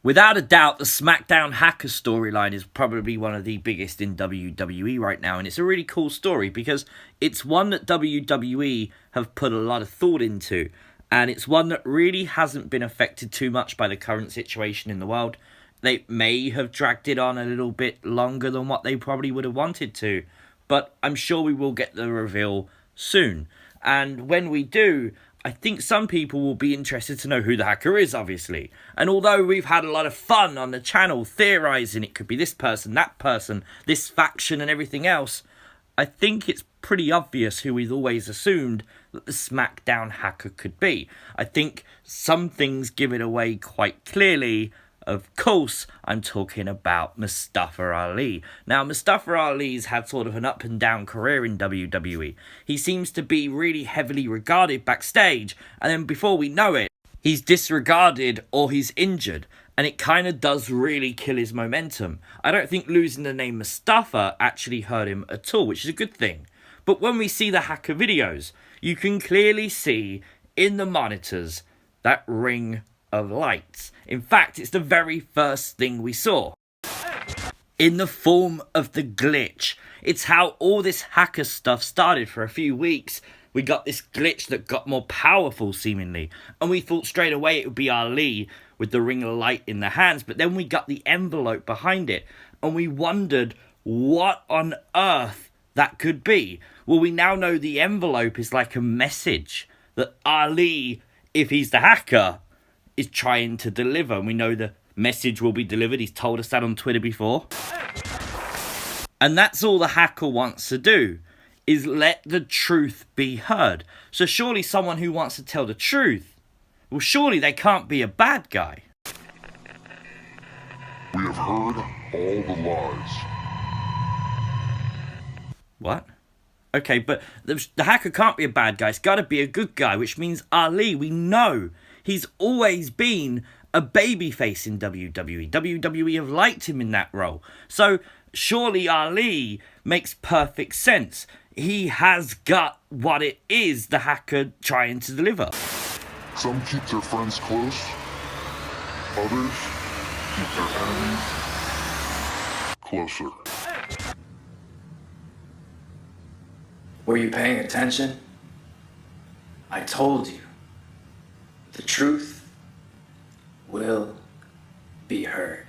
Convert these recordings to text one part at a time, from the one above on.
Without a doubt, the Smackdown hacker storyline is probably one of the biggest in WWE right now, and it's a really cool story because it's one that WWE have put a lot of thought into, and it's one that really hasn't been affected too much by the current situation in the world. They may have dragged it on a little bit longer than what they probably would have wanted to, but I'm sure we will get the reveal soon. And when we do, I think some people will be interested to know who the hacker is, obviously. And although we've had a lot of fun on the channel theorising it could be this person, that person, this faction and everything else, I think it's pretty obvious who we've always assumed that the Smackdown hacker could be. I think some things give it away quite clearly. Of course, I'm talking about Mustafa Ali. Now, Mustafa Ali's had sort of an up and down career in WWE. He seems to be really heavily regarded backstage, and then before we know it, he's disregarded or he's injured, and it kind of does really kill his momentum. I don't think losing the name Mustafa actually hurt him at all, which is a good thing. But when we see the hacker videos, you can clearly see in the monitors that ring of lights. In fact, it's the very first thing we saw. In the form of the glitch. It's how all this hacker stuff started for a few weeks. We got this glitch that got more powerful seemingly. And we thought straight away it would be Ali with the ring of light in the hands. But then we got the envelope behind it. And we wondered what on earth that could be. Well, we now know the envelope is like a message that Ali, if he's the hacker, is trying to deliver. And we know the message will be delivered. He's told us that on Twitter before. And that's all the hacker wants to do, is let the truth be heard. So surely someone who wants to tell the truth, well, surely they can't be a bad guy. We have heard all the lies. What? Okay, but the hacker can't be a bad guy. It's got to be a good guy, which means Ali, we know he's always been a babyface in WWE. WWE have liked him in that role. So surely Ali makes perfect sense. He has got what it is the hacker trying to deliver. Some keep their friends close. Others keep their enemies closer. Were you paying attention? I told you. The truth will be heard.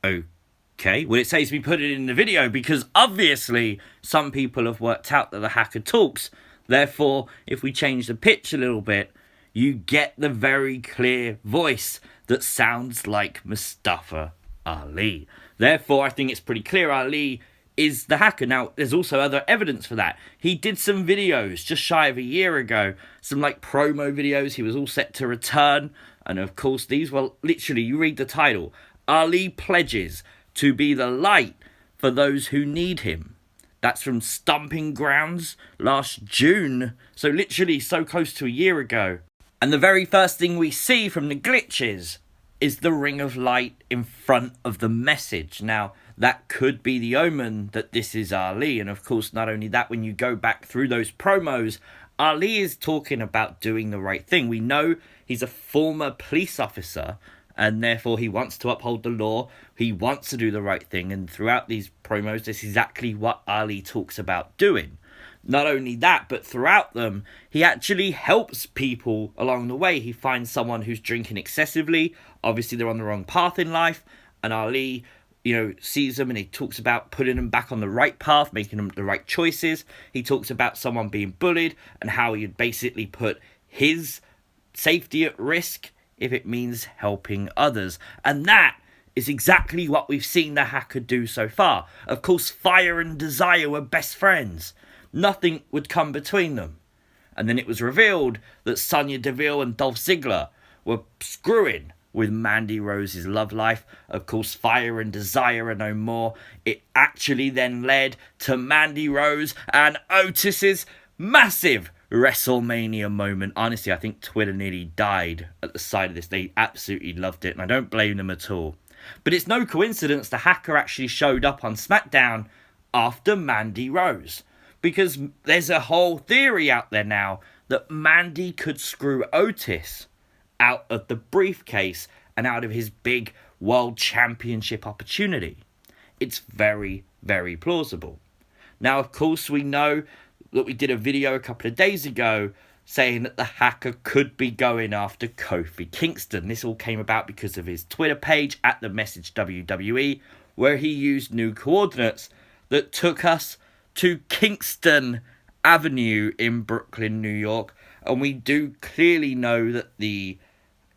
Okay, well, it says we put it in the video because obviously some people have worked out that the hacker talks. Therefore, if we change the pitch a little bit, you get the very clear voice that sounds like Mustafa Ali. Therefore, I think it's pretty clear Ali is the hacker. Now, there's also other evidence for that. He did some videos just shy of a year ago, some like promo videos. He was all set to return. And of course, these were literally, you read the title, Ali pledges to be the light for those who need him. That's from Stomping Grounds last June. So literally so close to a year ago. And the very first thing we see from the glitches is the ring of light in front of the message. Now, that could be the omen that this is Ali. And of course, not only that, when you go back through those promos, Ali is talking about doing the right thing. We know he's a former police officer, and therefore he wants to uphold the law. He wants to do the right thing. And throughout these promos, this is exactly what Ali talks about doing. Not only that, but throughout them, he actually helps people along the way. He finds someone who's drinking excessively. Obviously, they're on the wrong path in life. And Ali, sees them and he talks about putting them back on the right path, making them the right choices. He talks about someone being bullied and how he'd basically put his safety at risk if it means helping others. And that is exactly what we've seen the hacker do so far. Of course, Fire and Desire were best friends. Nothing would come between them. And then it was revealed that Sonya Deville and Dolph Ziggler were screwing with Mandy Rose's love life. Of course, Fire and Desire are no more. It actually then led to Mandy Rose and Otis's massive WrestleMania moment. Honestly, I think Twitter nearly died at the sight of this. They absolutely loved it, and I don't blame them at all. But it's no coincidence the hacker actually showed up on Smackdown after Mandy Rose. Because there's a whole theory out there now that Mandy could screw Otis out of the briefcase and out of his big world championship opportunity. It's very, very plausible. Now, of course, we know that we did a video a couple of days ago saying that the hacker could be going after Kofi Kingston. This all came about because of his Twitter page at the Message WWE, where he used new coordinates that took us to Kingston Avenue in Brooklyn, New York. And we do clearly know that the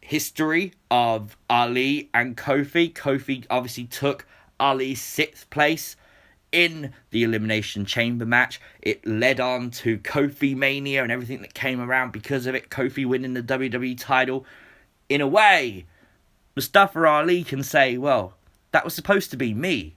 history of Ali and Kofi obviously took Ali's 6th place in the Elimination Chamber match. It led on to Kofi Mania and everything that came around because of it. Kofi winning the WWE title. In a way, Mustafa Ali can say, well, that was supposed to be me.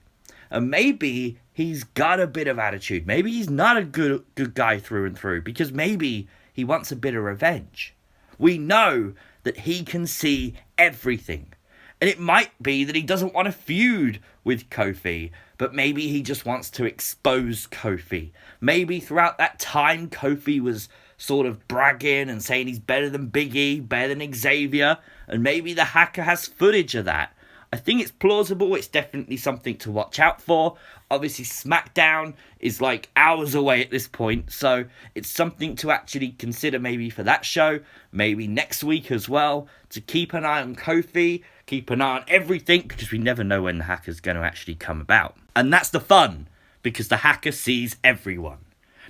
And maybe he's got a bit of attitude. Maybe he's not a good guy through and through, because maybe he wants a bit of revenge. We know that he can see everything. And it might be that he doesn't want to feud with Kofi, but maybe he just wants to expose Kofi. Maybe throughout that time, Kofi was sort of bragging and saying he's better than Big E, better than Xavier, and maybe the hacker has footage of that. I think it's plausible. It's definitely something to watch out for. Obviously, Smackdown is like hours away at this point, so it's something to actually consider maybe for that show, maybe next week as well, to keep an eye on Kofi, keep an eye on everything, because we never know when the hacker's going to actually come about. And that's the fun, because the hacker sees everyone.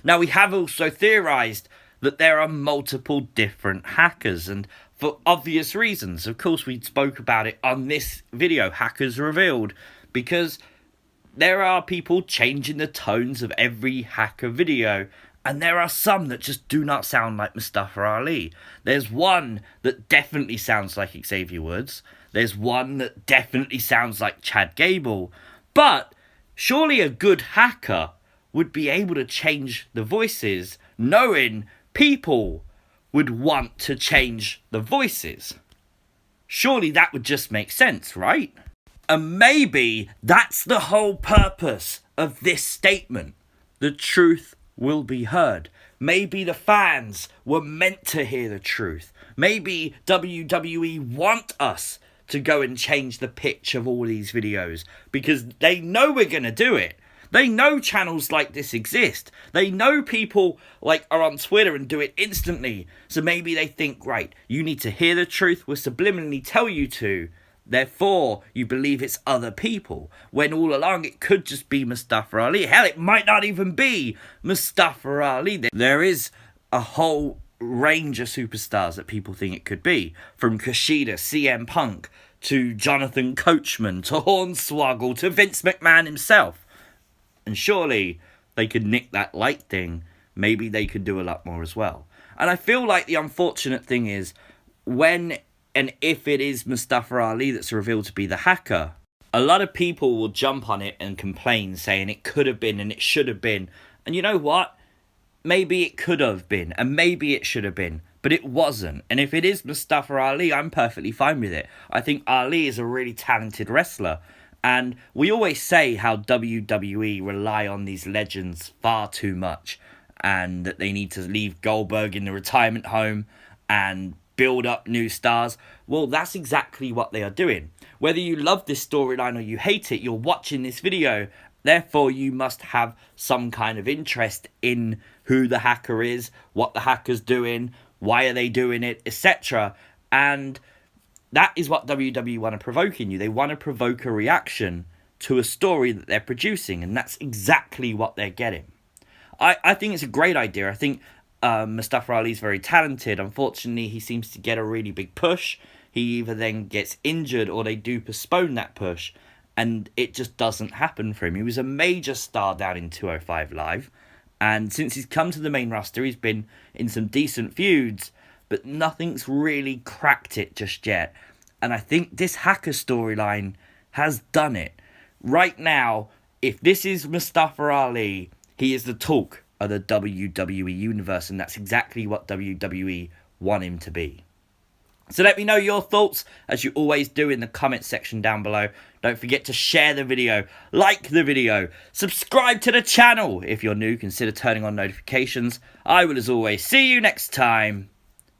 Now, we have also theorized that there are multiple different hackers, and for obvious reasons. Of course, we spoke about it on this video, Hackers Revealed, because there are people changing the tones of every hacker video, and there are some that just do not sound like Mustafa Ali. There's one that definitely sounds like Xavier Woods. There's one that definitely sounds like Chad Gable. But surely a good hacker would be able to change the voices, knowing people would want to change the voices. Surely that would just make sense, right? And maybe that's the whole purpose of this statement. The truth will be heard. Maybe the fans were meant to hear the truth. Maybe WWE want us to go and change the pitch of all these videos because they know we're going to do it. They know channels like this exist. They know people like are on Twitter and do it instantly. So maybe they think, right, you need to hear the truth. We'll subliminally tell you to. Therefore, you believe it's other people. When all along it could just be Mustafa Ali. Hell, it might not even be Mustafa Ali. There is a whole range of superstars that people think it could be. From Kushida, CM Punk, to Jonathan Coachman, to Hornswoggle, to Vince McMahon himself. And surely they could nick that light thing. Maybe they could do a lot more as well. And I feel like the unfortunate thing is when and if it is Mustafa Ali that's revealed to be the hacker, a lot of people will jump on it and complain, saying it could have been and it should have been. And you know what? Maybe it could have been and maybe it should have been, but it wasn't. And if it is Mustafa Ali, I'm perfectly fine with it. I think Ali is a really talented wrestler. And we always say how WWE rely on these legends far too much and that they need to leave Goldberg in the retirement home and build up new stars. Well, that's exactly what they are doing. Whether you love this storyline or you hate it, you're watching this video. Therefore, you must have some kind of interest in who the hacker is, what the hacker's doing, why are they doing it, etc. And that is what WWE want to provoke in you. They want to provoke a reaction to a story that they're producing, and that's exactly what they're getting. I think it's a great idea. I think Mustafa Ali is very talented. Unfortunately, he seems to get a really big push. He either then gets injured or they do postpone that push, and it just doesn't happen for him. He was a major star down in 205 Live, and since he's come to the main roster, he's been in some decent feuds, but nothing's really cracked it just yet. And I think this hacker storyline has done it. Right now, if this is Mustafa Ali, he is the talk of the WWE universe, and that's exactly what WWE want him to be. So let me know your thoughts, as you always do, in the comment section down below. Don't forget to share the video, like the video, subscribe to the channel. If you're new, consider turning on notifications. I will, as always, see you next time.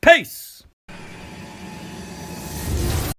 Peace!